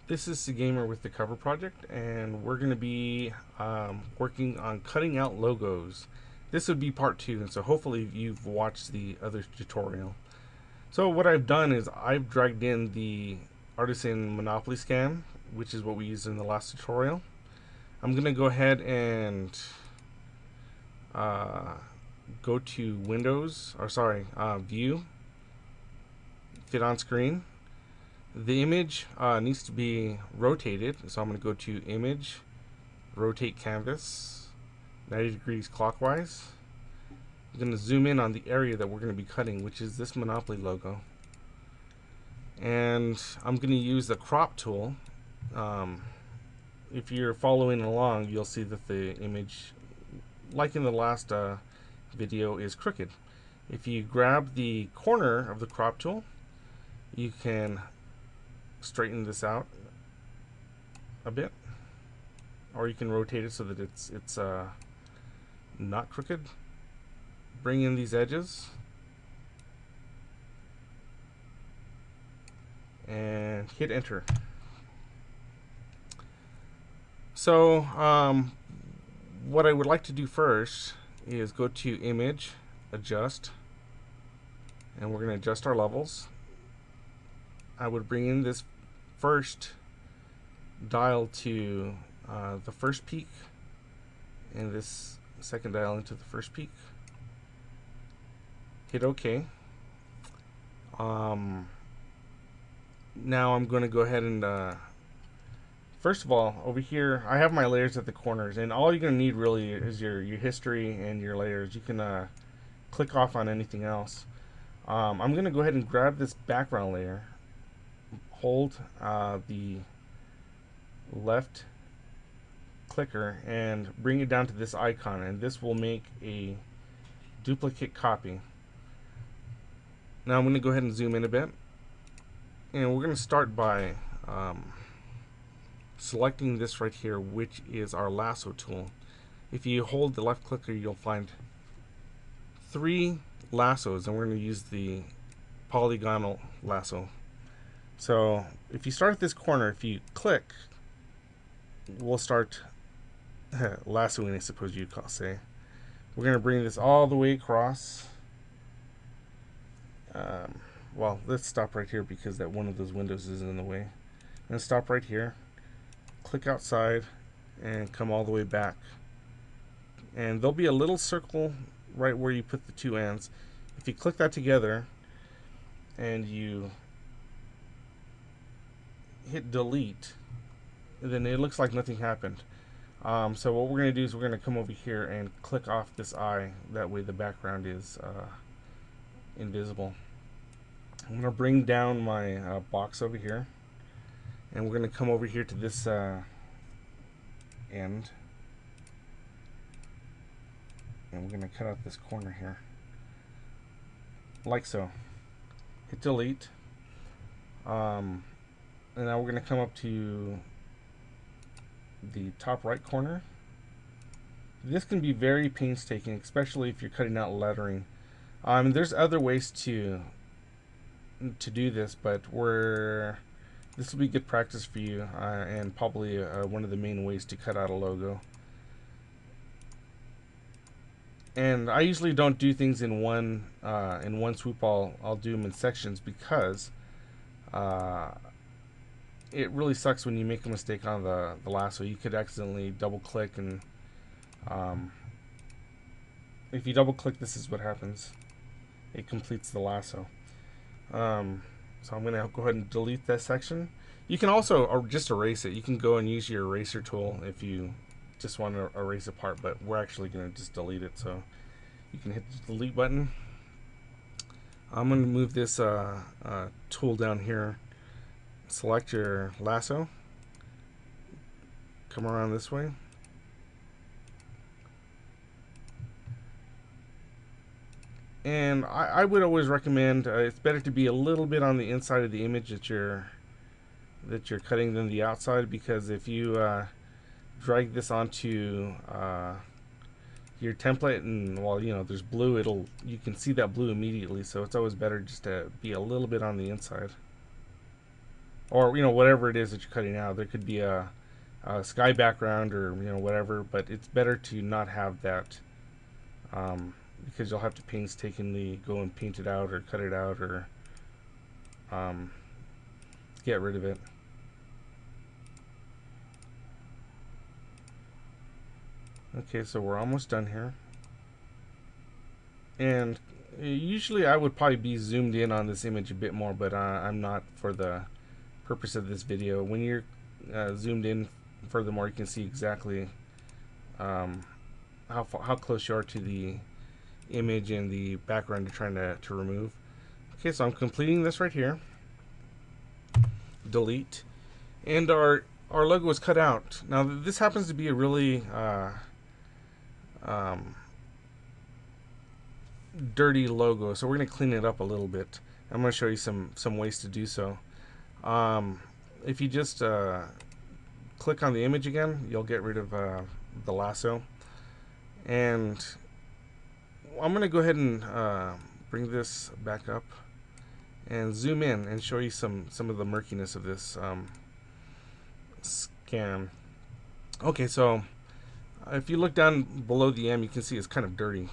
This is the Gamer with the Cover Project, and we're going to be working on cutting out logos. This would be part 2, and so hopefully you've watched the other tutorial. So what I've done is I've dragged in the Artisan Monopoly scan, which is what we used in the last tutorial. I'm going to go ahead and go to Windows, View, Fit on Screen. The image needs to be rotated, so I'm going to go to Image, Rotate Canvas, 90 degrees clockwise. I'm going to zoom in on the area that we're going to be cutting, which is this Monopoly logo. And I'm going to use the crop tool. If you're following along, you'll see that the image, like in the last video, is crooked. If you grab the corner of the crop tool, you can straighten this out a bit, or you can rotate it so that it's not crooked. Bring in these edges and hit enter. So what I would like to do first is go to Image, Adjust, and we're going to adjust our levels. I would bring in this first dial to the first peak, and this second dial into the first peak. Hit OK. Now I'm going to go ahead and first of all, over here I have my layers at the corners, and all you're going to need really is your history and your layers. You can click off on anything else. I'm going to go ahead and grab this background layer, hold the left clicker and bring it down to this icon, and this will make a duplicate copy. Now I'm going to go ahead and zoom in a bit, and we're going to start by selecting this right here, which is our lasso tool. If you hold the left clicker, you'll find 3 lassos, and we're going to use the Polygonal Lasso. So if you start at this corner, if you click, we'll start lassoing, I suppose you'd say. We're going to bring this all the way across. Well, let's stop right here because that one of those windows is in the way. I'm going to stop right here, click outside, and come all the way back. And there'll be a little circle right where you put the 2 ends. If you click that together and you hit delete, then it looks like nothing happened. So what we're going to do is we're going to come over here and click off this eye. That way the background is invisible. I'm going to bring down my box over here, and we're going to come over here to this end, and we're going to cut out this corner here like so. Hit delete. And now we're going to come up to the top right corner. This can be very painstaking, especially if you're cutting out lettering. There's other ways to do this, but this will be good practice for you, and probably one of the main ways to cut out a logo. And I usually don't do things in one swoop. I'll do them in sections because it really sucks when you make a mistake on the lasso. You could accidentally double click, and if you double click, this is what happens. It completes the lasso. So I'm going to go ahead and delete that section. You can also just erase it. You can go and use your eraser tool if you just want to erase a part, but we're actually going to just delete it. So you can hit the delete button. I'm going to move this tool down here. Select your lasso, come around this way, and I would always recommend it's better to be a little bit on the inside of the image that you're cutting than the outside, because if you drag this onto your template and, well, you know, there's blue, you can see that blue immediately, so it's always better just to be a little bit on the inside. or whatever it is that you're cutting out. There could be a sky background or whatever, but it's better to not have that, because you'll have to painstakingly go and paint it out or cut it out or get rid of it. Okay, so we're almost done here. And usually I would probably be zoomed in on this image a bit more, but I'm not for the purpose of this video. When you're zoomed in furthermore, you can see exactly how close you are to the image and the background you're trying to remove. Okay, so I'm completing this right here. Delete. And our logo is cut out. Now this happens to be a really dirty logo, so we're going to clean it up a little bit. I'm going to show you some ways to do so. If you just click on the image again, you'll get rid of the lasso. And I'm going to go ahead and bring this back up and zoom in and show you some of the murkiness of this scan. Okay, so if you look down below the M, you can see it's kind of dirty.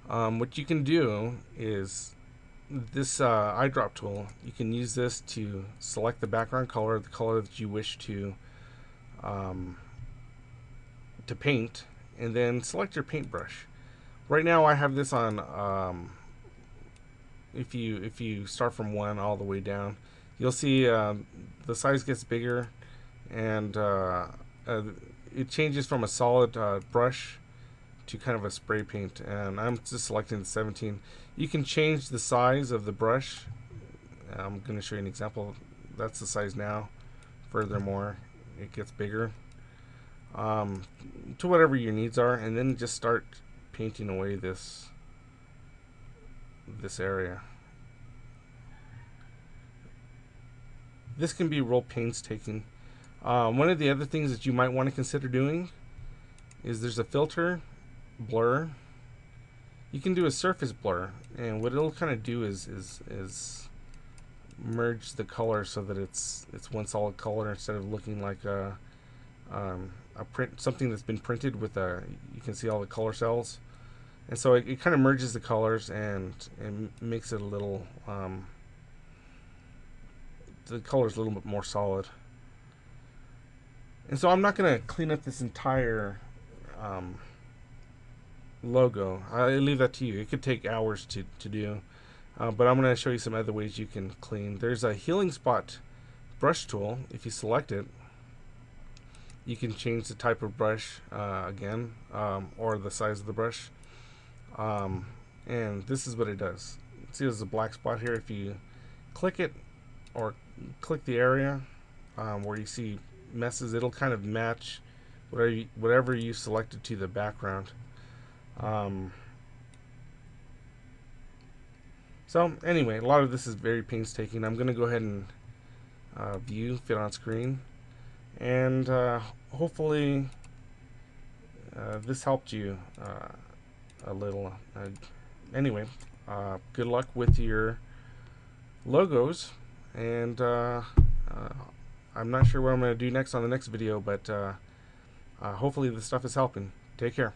What you can do is this eyedrop tool. You can use this to select the background color, the color that you wish to paint, and then select your paintbrush. Right now I have this on. If you start from 1 all the way down, you'll see the size gets bigger, and it changes from a solid brush to kind of a spray paint, and I'm just selecting the 17. You can change the size of the brush. I'm going to show you an example. That's the size now. Furthermore, it gets bigger to whatever your needs are, and then just start painting away this area. This can be real painstaking. One of the other things that you might want to consider doing is there's a filter, blur. You can do a surface blur, and what it'll kind of do is merge the color so that it's one solid color instead of looking like a print, something that's been printed with you can see all the color cells. And so it kind of merges the colors and makes it a little, the color's a little bit more solid. And so I'm not going to clean up this entire logo. I leave that to you. It could take hours to do. But I'm going to show you some other ways you can clean. There's a healing spot brush tool. If you select it, you can change the type of brush again, or the size of the brush. And this is what it does. See, there's a black spot here. If you click it or click the area where you see messes, it'll kind of match whatever you selected to the background. So anyway, a lot of this is very painstaking. I'm going to go ahead and view fit on screen, and hopefully this helped you a little. Anyway, good luck with your logos, and I'm not sure what I'm going to do next on the next video, but hopefully this stuff is helping. Take care.